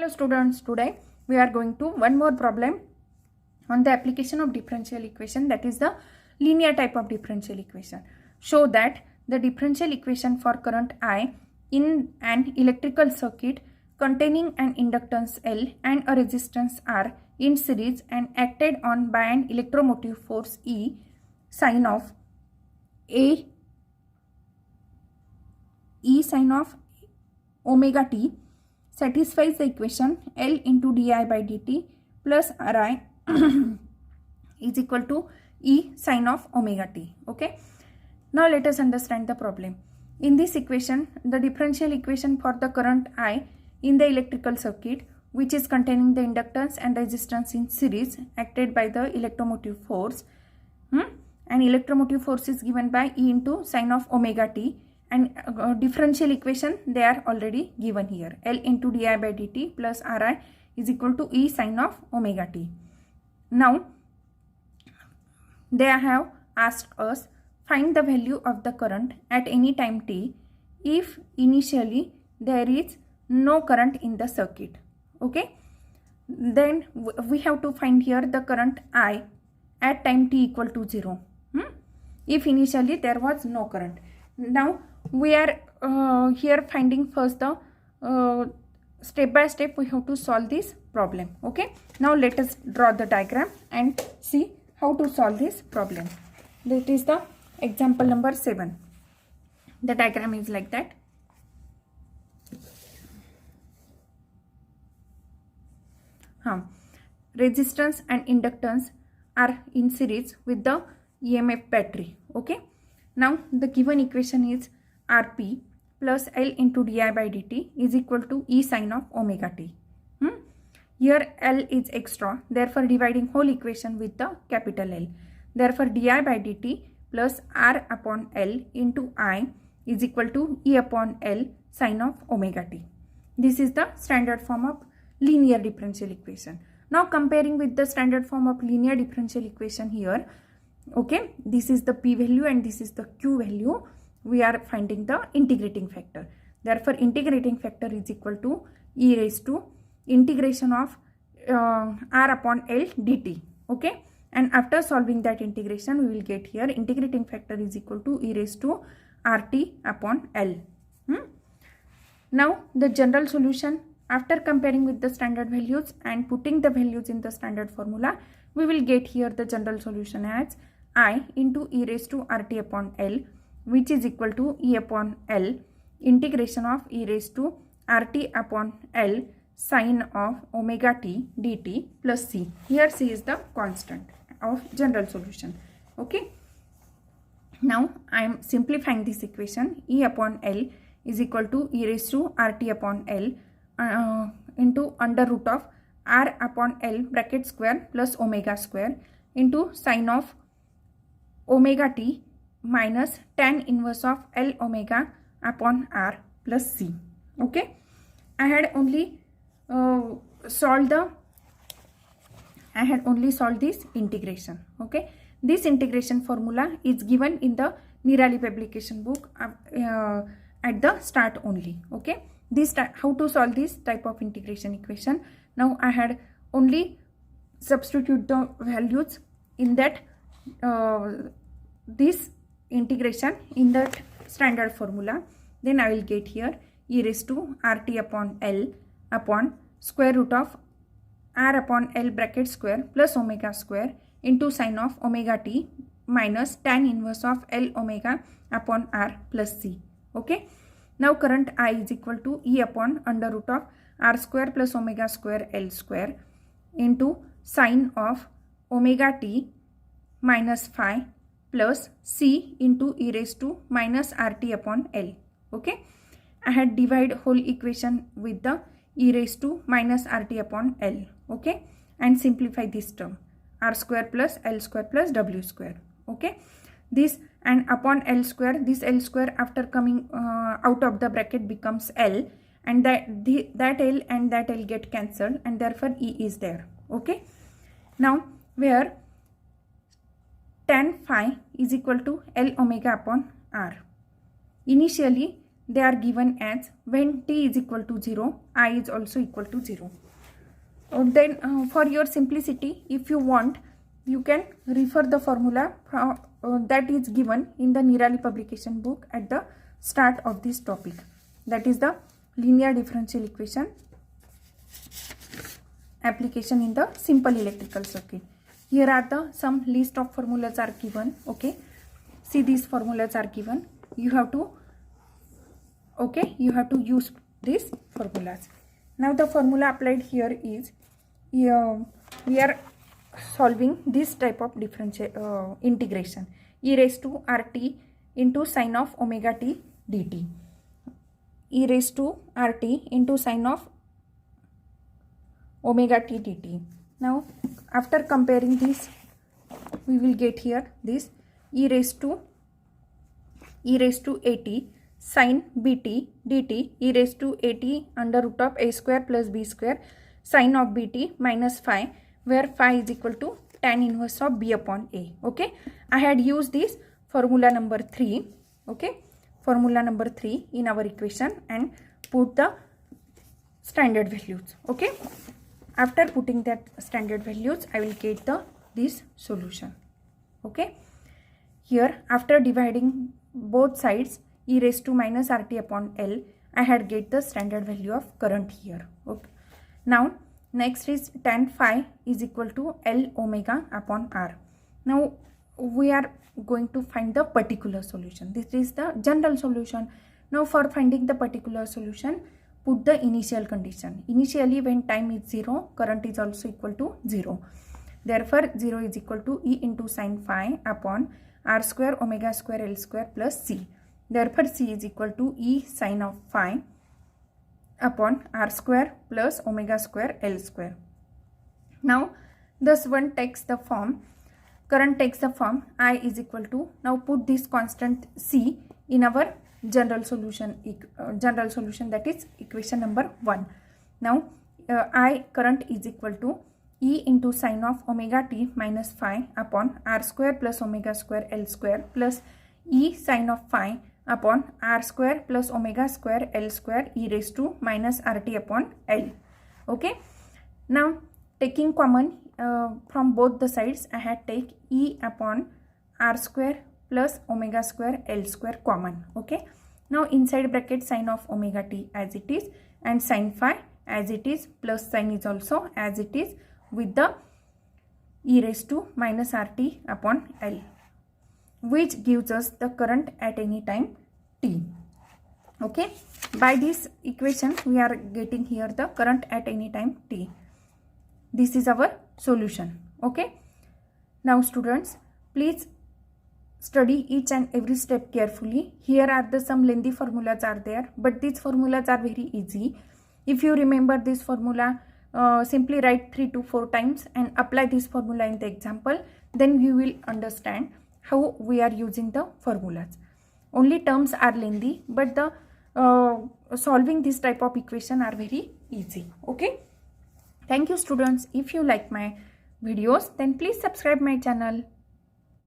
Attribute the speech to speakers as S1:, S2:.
S1: Hello students, today we are going to one more problem on the application of differential equation, that is the linear type of differential equation. Show that the differential equation for current I in an electrical circuit containing an inductance L and a resistance R in series and acted on by an electromotive force E sine of omega t satisfies the equation L into di by dt plus Ri is equal to E sine of omega t. Okay. Now let us understand the problem. In this equation, the differential equation for the current I in the electrical circuit, which is containing the inductance and resistance in series acted by the electromotive force, and electromotive force is given by E into sine of omega t, and differential equation they are already given here. L into di by dt plus Ri is equal to E sine of omega t. Now they have asked us find the value of the current at any time t if initially there is no current in the circuit. Okay, then we have to find here the current I at time t equal to 0 if initially there was no current. Now we are here finding first the step by step we have to solve this problem. Okay, now let us draw the diagram and see how to solve this problem. That is the example number 7. The diagram is like that. Resistance and inductance are in series with the EMF battery. Okay, now the given equation is Rp plus L into di by dt is equal to E sine of omega t. Here L is extra, therefore dividing whole equation with the capital L. Therefore di by dt plus R upon L into I is equal to E upon L sine of omega t. This is the standard form of linear differential equation. Now comparing with the standard form of linear differential equation here, okay, this is the P value and this is the Q value. We are finding the integrating factor. Therefore integrating factor is equal to E raised to integration of R upon L dt. Okay, and after solving that integration we will get here integrating factor is equal to E raised to RT upon L. Now the general solution, after comparing with the standard values and putting the values in the standard formula, we will get here the general solution as I into E raised to RT upon L, which is equal to E upon L integration of E raised to RT upon L sine of omega t dt plus C. Here C is the constant of general solution. Okay. Now I am simplifying this equation. E upon L is equal to E raised to RT upon L into under root of R upon L bracket square plus omega square into sine of omega t minus tan inverse of L omega upon R plus C. Okay, I had only solved this integration. Okay, this integration formula is given in the Nirali publication book at the start only. Okay, this how to solve this type of integration equation. Now I had only substitute the values in that this integration in that standard formula. Then I will get here E raised to RT upon L upon square root of R upon L bracket square plus omega square into sine of omega t minus tan inverse of L omega upon R plus C. Okay. Now current I is equal to E upon under root of R square plus omega square L square into sine of omega t minus phi plus C into E raised to minus RT upon L. Okay, I had divide whole equation with the E raised to minus RT upon L. Okay, and simplify this term R square plus L square plus W square. Okay, this and upon L square, this L square after coming out of the bracket becomes L, and that L and that L get cancelled and therefore E is there. Okay, now where tan phi is equal to L omega upon R. Initially they are given as when t is equal to 0, I is also equal to 0. Then for your simplicity, if you want, you can refer the formula that is given in the Nirali publication book at the start of this topic. That is the linear differential equation application in the simple electrical circuit. Here are the some list of formulas are given. Okay, see, these formulas are given. You have to use these formulas. Now the formula applied here is, we are solving this type of differential integration, e raised to rt into sine of omega t dt, e raised to rt into sine of omega t dt. Now after comparing this, we will get here this e raised to at sine bt dt, e raised to at under root of a square plus b square sine of bt minus phi, where phi is equal to tan inverse of b upon a. Okay, I had used this formula number 3. Okay, formula number 3 in our equation and put the standard values. Okay, after putting that standard values, I will get this solution. Okay, here after dividing both sides e raised to minus rt upon L, I had get the standard value of current here. Okay, now next is tan phi is equal to L omega upon R. Now we are going to find the particular solution. This is the general solution. Now for finding the particular solution, put the initial condition. Initially when time is 0, current is also equal to 0. Therefore 0 is equal to E into sin phi upon R square omega square L square plus C. Therefore C is equal to E sin of phi upon R square plus omega square L square. Now this one takes the form, current takes the form I is equal to, now put this constant C in our general solution, that is equation number 1. Now I current is equal to E into sine of omega t minus phi upon R square plus omega square L square plus E sine of phi upon R square plus omega square L square e raised to minus RT upon L. Okay, now taking common from both the sides, I had take E upon R square plus omega square L square common. Okay, now inside bracket sine of omega t as it is and sin phi as it is, plus sin is also as it is, with the e raised to minus RT upon L, which gives us the current at any time t. Okay, by this equation we are getting here the current at any time t. This is our solution. Okay, now students, please study each and every step carefully. Here are the some lengthy formulas are there, but these formulas are very easy. If you remember this formula, simply write 3 to 4 times and apply this formula in the example, then you will understand how we are using the formulas. Only terms are lengthy, but the solving this type of equation are very easy. Okay, thank you students. If you like my videos, then please subscribe my channel.